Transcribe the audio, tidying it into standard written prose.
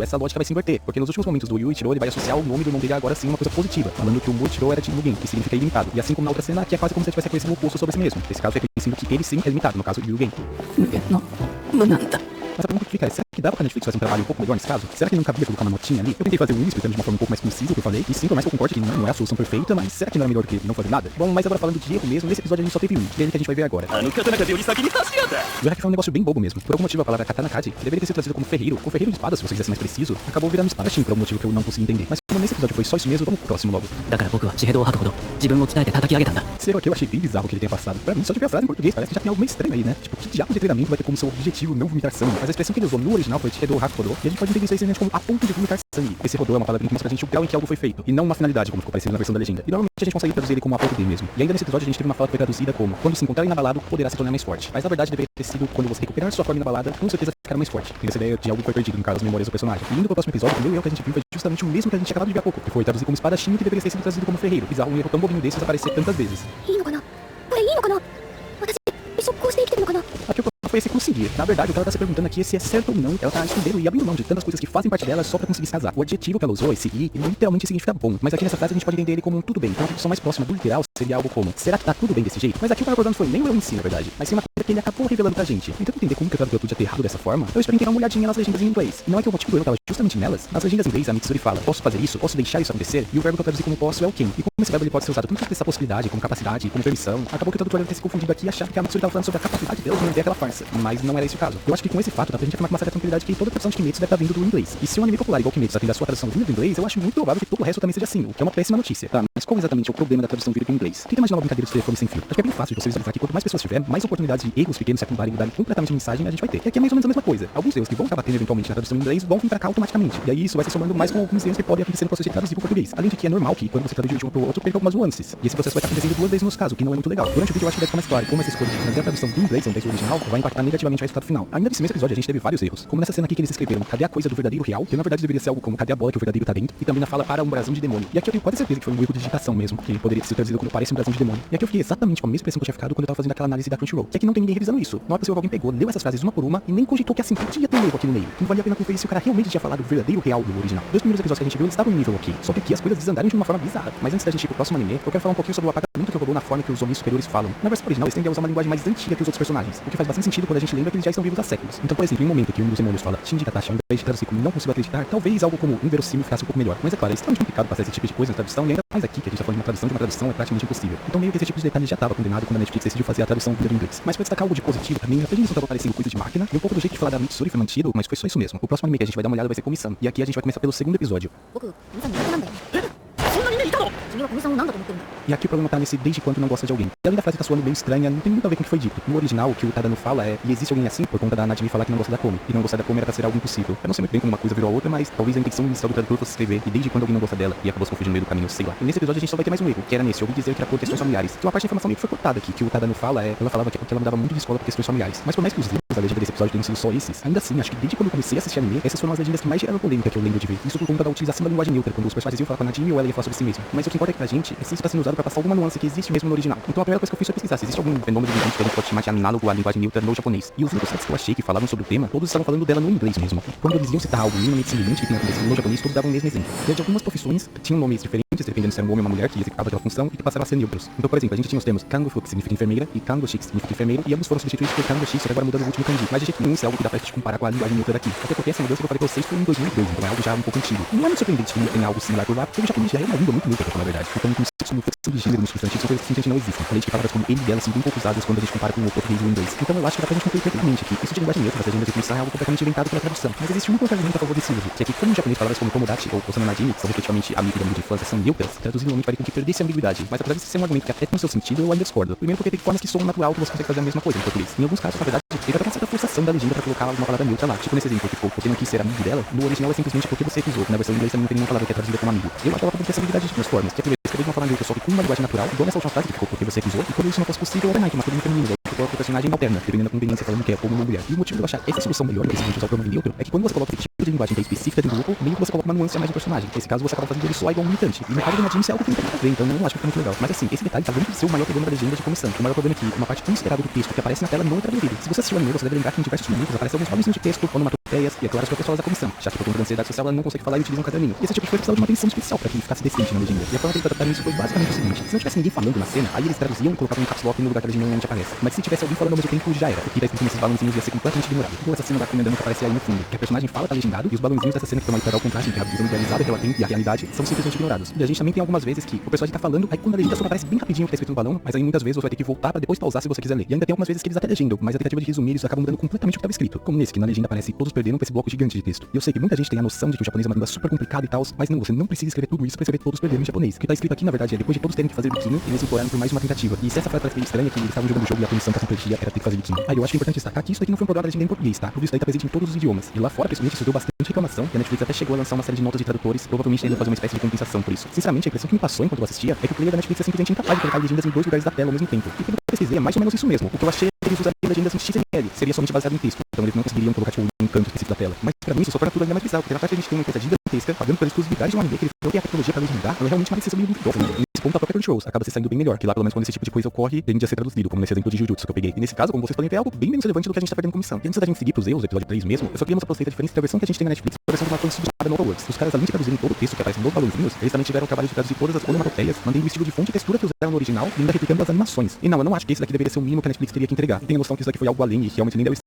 essa lógica vai se inverter, porque nos últimos momentos do Yu Ichiro ele vai associar o nome do irmão dele agora sim uma coisa positiva, falando que o Muichiro era de Mugen, que significa ilimitado, e assim como na outra cena, aqui é quase como se ele tivesse reconhecido o oposto sobre si mesmo, nesse caso reconhecendo que ele sim é limitado, no caso Yugen. Mas a pergunta que fica é, será que dava pra Netflix fazer um trabalho um pouco melhor nesse caso? Será que não cabia colocar uma notinha ali? Eu tentei fazer um explicando de uma forma um pouco mais concisa o que eu falei, e sim, por mais que eu concorde que não é a solução perfeita, mas será que não era melhor do que não fazer nada? Bom, mas agora falando de erro mesmo, nesse episódio a gente só teve um, que é ele que a gente vai ver agora. O hack foi um negócio bem bobo mesmo. Por algum motivo a palavra katana kage deveria ter sido traduzida como ferreiro, ou ferreiro de espadas, se você quisesse mais preciso, acabou virando espadachim por algum motivo que eu não consegui entender. Mas como nesse episódio foi só isso mesmo, vamos pro próximo logo. Esse erro aqui eu achei bem bizarro que ele tenha passado. Pra mim, só de ver a frase em português, parece que já tem algo meio estranho aí, né? Tipo, que diabo de treinamento vai ter como seu objetivo não vomitar sangue? Mas a expressão que ele usou no original foi Chihedo Hakuhodo, e a gente pode entender isso aí simplesmente como a ponto de vomitar sangue. Esse rodô é uma palavra que mostra pra gente o grau em que algo foi feito, e não uma finalidade, como ficou parecendo na versão da legenda. E normalmente a gente consegue traduzir ele como a ponto de mesmo. E ainda nesse episódio a gente teve uma fala que foi traduzida como quando se encontrar inabalado, poderá se tornar mais forte. Mas na verdade deveria ter sido quando você recuperar sua forma inabalada, com certeza ficar mais forte. Tem essa ideia de algo que foi perdido, no caso, as memórias do personagem. E indo pro próximo episódio, o meu erro que a gente viu foi justamente o mesmo que a gente acabou de ver há pouco, que foi traduzido como espadachim, que deveria ter sido traduzido como ferreiro. Bizarro um erro tão bobinho desses aparecer tantas vezes. Aqui o problema foi esse conseguir. Na verdade, o que ela tá se perguntando aqui é se é certo ou não. Ela tá escondendo e abrindo mão de tantas coisas que fazem parte dela só pra conseguir se casar. O adjetivo que ela usou, esse i, literalmente significa bom. Mas aqui nessa frase a gente pode entender ele como um tudo bem. Então a tradução mais próxima do literal seria algo como será que tá tudo bem desse jeito? Mas aqui o que ela não foi nem o eu em si, na verdade. Mas sim uma coisa que ele acabou revelando pra gente. Então entender como que o tradutor podia ter errado dessa forma, eu espero que tenha uma olhadinha nas legendas em inglês. E não é que o motivo do erro tava justamente nelas. Nas legendas em inglês, a Mitsuri fala, posso fazer isso? Posso deixar isso acontecer? E o verbo que eu traduzi como posso é o can. E como esse verbo ele pode ser usado tanto pra expressar possibilidade, como capacidade, como permissão, acabou que o tradutor deve ter se confundido aqui e achar que a Mitsuri tava falando sobre a capacidade dela de manter aquela farsa. Mas não era esse o caso. Eu acho que com esse fato dá pra gente afirmar com uma certa tranquilidade que toda a tradução de Kimetsu deve estar vindo do inglês. E se um anime popular igual Kimetsu atende a sua tradução vindo do inglês, eu acho muito provável que todo o resto também seja assim, o que é uma péssima notícia. Tá, mas qual exatamente é o problema da tradução vir do inglês? Tenta imaginar uma brincadeira de telefone sem fio. Acho que é bem fácil de você visualizar que quanto mais pessoas tiver, mais oportunidades de erros pequenos se acumularem e mudarem completamente a mensagem a gente vai ter. E aqui é mais ou menos a mesma coisa. Alguns erros que vão acabar tendo eventualmente na tradução em inglês vão vir pra cá automaticamente. E aí isso vai se somando mais com alguns erros que podem acontecer no processo de traduzir pro português. Além de que é normal que quando você traduz de um pro outro, perca algumas nuances. E esse processo vai estar acontecendo duas vezes nos casos, o que não é muito legal. Durante o vídeo eu acho que deve ficar mais claro como essa escolha de trazer a tradução do inglês ao invés do original vai impactar negativamente o resultado final. Ainda nesse mesmo episódio a gente teve vários erros. Como nessa cena aqui que eles escreveram, cadê a coisa do verdadeiro real? Que na verdade deveria ser algo como cadê a bola que o verdadeiro tá dentro? E também na fala para um brasão de demônio. E aqui eu tenho quase certeza que foi um erro de digitação mesmo, que poderia ser traduzido como parece um brasão de demônio. E aqui eu fiquei exatamente com a mesma impressão que eu tinha ficado quando eu tava fazendo aquela análise da Crunchyroll. Que aqui não tem ninguém revisando isso. Não é possível que alguém pegou, leu essas frases uma por uma e nem cogitou que assim podia ter um erro aqui no meio. Não valia a pena conferir se o cara realmente tinha falado o verdadeiro real do original. Dois primeiros episódios que a gente viu, eles estavam em nível ok. Só que aqui as coisas desandaram de uma forma bizarra. Mas antes da gente ir pro próximo anime, eu quero falar um pouquinho sobre o apagamento que rolou na forma que os homens superiores falam. Na versão original, eles tendem a usar uma linguagem mais antiga que os outros personagens, o que faz bastante sentido quando a gente lembra que eles já estão vivos há séculos. Então, por exemplo, em um momento que um dos demônios fala Shinji Katashi, ao invés de traduzir como não consigo acreditar, talvez algo como inverossímil ficasse um pouco melhor. Mas é claro, é extremamente complicado passar esse tipo de coisa na tradução e ainda mais aqui, que a gente tá falando de uma tradução é praticamente impossível. Então meio que esse tipo de detalhe já estava condenado quando a Netflix decidiu fazer a tradução do inglês. Mas pra destacar algo de positivo pra mim, a não tava parecendo coisa de máquina, e um pouco do jeito de falar da Mitsuri foi mantido, mas foi só isso mesmo. O próximo anime que a gente vai dar uma olhada vai ser Komi-san, e aqui a gente vai começar pelo segundo episódio. E aqui o problema tá nesse desde quando não gosta de alguém. E além da frase tá soando bem estranha, não tem muito a ver com o que foi dito. No original, o que o Tadano fala é e existe alguém assim por conta da Najimi falar que não gosta da Komi. E não gostar da Komi era pra ser algo impossível. Eu não sei muito bem como uma coisa virou a outra, mas talvez a intenção inicial do tradutor fosse escrever e desde quando alguém não gosta dela e acabou se confundindo no meio do caminho, sei lá. E nesse episódio a gente só vai ter mais um erro, que era nesse, eu ouvi dizer que era por questões familiares. Que uma parte da informação meio que foi cortada aqui, que o Tadano fala é, ela falava que ela mudava muito de escola por questões familiares. Mas por mais que os livros da legenda desse episódio tenham sido só esses, ainda assim, acho que desde quando eu comecei a assistir anime, essas foram as legendas que mais geraram polêmica que eu lembro de ver. Isso por conta da utilização da linguagem neutra, quando os personagens iam falar com a Najimi ou ela ia falar sobre si mesmo. Mas o que importa é que pra gente é se isso tá sendo usado pra passar alguma nuance que existe mesmo no original. Então a primeira coisa que eu fiz foi pesquisar se existe algum fenômeno de linguagem que a gente pode chamar de análogo à linguagem neutra no japonês. E os únicos sites que eu achei que falavam sobre o tema, todos estavam falando dela no inglês mesmo. E quando eles iam citar algo minimamente semelhante que tinha acontecido no japonês, todos davam o mesmo exemplo. Desde algumas profissões tinham nomes diferentes, dependendo se era um homem ou uma mulher que executava aquela função e que passaram a ser neutros. Então, por exemplo, a gente tinha os termos Kango-fu, que significa enfermeira, e Kango-shi, que significa enfermeiro, e ambos foram substituídos por Kango-shi, só que agora mudando o último kanji. Mas de jeito nenhum, isso é algo que dá pra gente comparar com a linguagem neutra daqui. Até porque essa mudança que eu falei pra vocês foi em 2002, então é algo já um pouco antigo. E não é muito surpreendente que não tenha algo similar por lá, porque o japonês já é uma língua muito neutra, pra falar a verdade. Então, com sexo, flexão de gênero nos substantivos são coisas que simplesmente não existem. Além de que palavras como ele e ela são bem pouco usadas quando a gente compara com o português e o inglês. Então eu acho que dá pra gente concluir perfeitamente aqui. Isso de linguagem neutra das legendas de definição é algo completamente inventado pela tradução. Mas existe um contra-argumento a favor desse uso, que é que como em japonês palavras como Tomodachi ou Osama Najimi, que são respectivamente amigo e amigo de infância, são neutras, traduzir normalmente faria com que perdesse a ambiguidade. Mas apesar disso ser um argumento que até tem seu sentido, eu ainda discordo. Primeiro porque tem formas que soam natural que você consegue fazer a mesma coisa em português. Em alguns casos, na verdade, teve até uma certa forçação da legenda pra colocar uma palavra neutra lá. Tipo nesse exemplo que ficou porque não quis ser amigo dela, no original é simplesmente porque você recusou. Na versão em inglês também não tem nenhuma palavra que é traduzida como amigo. Eu acho que ela pode ter essa habilidade de duas formas, que é primeiro escrever de uma forma neutra só que com uma linguagem natural, igual nessa última frase que ficou porque você recusou, e quando isso não fosse possível, era Nike, uma coisa feminina. Que coloca o personagem alterna, dependendo da conveniência falando que é como uma mulher. E o motivo de eu achar essa solução melhor, que simplesmente usar o pronome neutro, é que quando você coloca esse tipo de linguagem que é específica de um grupo, meio que você coloca uma nuance a mais do personagem. Nesse caso, você acaba fazendo ele só igual um limitante. E no caso do Najimi, isso é algo que não tem nada a ver, então eu não acho que fica muito legal. Mas assim, esse detalhe tá longe de ser o maior problema da legenda de Komi-san. O maior problema é que uma parte considerável do texto que aparece na tela não é traduzida. Se você assistiu o anime, você deve lembrar que em diversos momentos aparecem alguns nomes de texto, onomatopeia onomatopeias e, é claro, as próprias falas da comissão, já que por conta da ansiedade social ela não consegue falar e utiliza um caderninho. E esse tipo de coisa precisava de uma atenção especial para que ele ficasse decente na legenda. E a forma que eles adaptaram isso foi basicamente o seguinte: se não tivesse ninguém falando na cena, aí eles traduziam e colocavam um caps lock no lugar que a legenda normalmente aparece. Mas se tivesse alguém falando ao mesmo tempo, já era. O que tá escrito nesses balãozinhos ia ser completamente ignorado. Ou essa cena da comendando que aparece aí no fundo, que a personagem fala tá legendado e os balãozinhos dessa cena que estão aí para dar o contraste entre a visão idealizada que ela tem e a realidade são simplesmente ignorados. E a gente também tem algumas vezes que o personagem tá falando, aí quando a legenda só aparece bem rapidinho o que tá escrito no balão, mas aí muitas vezes você vai ter que voltar pra depois pausar se você quiser ler. E ainda tem algumas vezes que eles até legendam, mas a tentativa de resumir isso acaba mudando completamente o que estava escrito. Como nesse, que na legenda aparece todos perderam com esse bloco gigante de texto. E eu sei que muita gente tem a noção de que o japonês é uma língua super complicada e tal, mas não, você não precisa escrever tudo isso pra escrever todos perderam em japonês. O que tá escrito aqui, na verdade, é depois de todos terem que fazer biquinho, eles imploraram por mais uma tentativa. E se essa frase parece meio estranha, que eles estavam jogando o jogo e a punição pra competir era ter que fazer biquinho. Aí eu acho que é importante destacar que isso aqui não foi um problema da legenda em português, tá? Tudo isso daí tá presente em todos os idiomas. E lá fora, pessoalmente, isso deu bastante reclamação, e a Netflix até chegou a lançar uma série de notas de tradutores, provavelmente ainda fazer uma espécie de compensação por isso. Sinceramente, a impressão que me passou enquanto eu assistia é que o player da Netflix é simplesmente incapaz de colocar legendas em dois lugares da tela ao mesmo tempo. E pelo que eu pesquisei, é mais ou menos isso mesmo. O que eu achei é que eles usariam legendas em XML, seria somente baseado em texto, então eles não conseguiriam colocar tipo um canto específico da tela. Mas pra mim isso só torna tudo ainda mais bizarro, porque na parte a gente tem uma empresa gigantesca pagando pela exclusividade de um anime que eles não tem a tecnologia pra legendar, ela realmente parece ser meio duvidosa, né? Nesse ponto a própria Crunchyroll acaba se saindo bem melhor, que lá pelo menos quando esse tipo de coisa ocorre, tende a ser traduzido, como nesse exemplo de Jujutsu que eu peguei. E nesse caso, como vocês podem ver, é algo bem menos relevante do que a gente tá perdendo comissão. E antes da gente seguir pros erros, episódio 3 mesmo, eu só queria mostrar pra vocês a diferença entre a versão que a gente tem na Netflix e a versão que foi substituída no Overworks. Os caras, além de traduzirem todo o texto que aparece nos balãozinhos, eles também tiveram o trabalho de traduzir todas as onomatopeias, mantendo o estilo de fonte e textura que usaram no original e ainda replicando as animações. E não, eu não acho que esse daqui deveria ser o mínimo que a Netflix teria que entregar. E tenho a noção que isso daqui foi algo além e realmente nem deu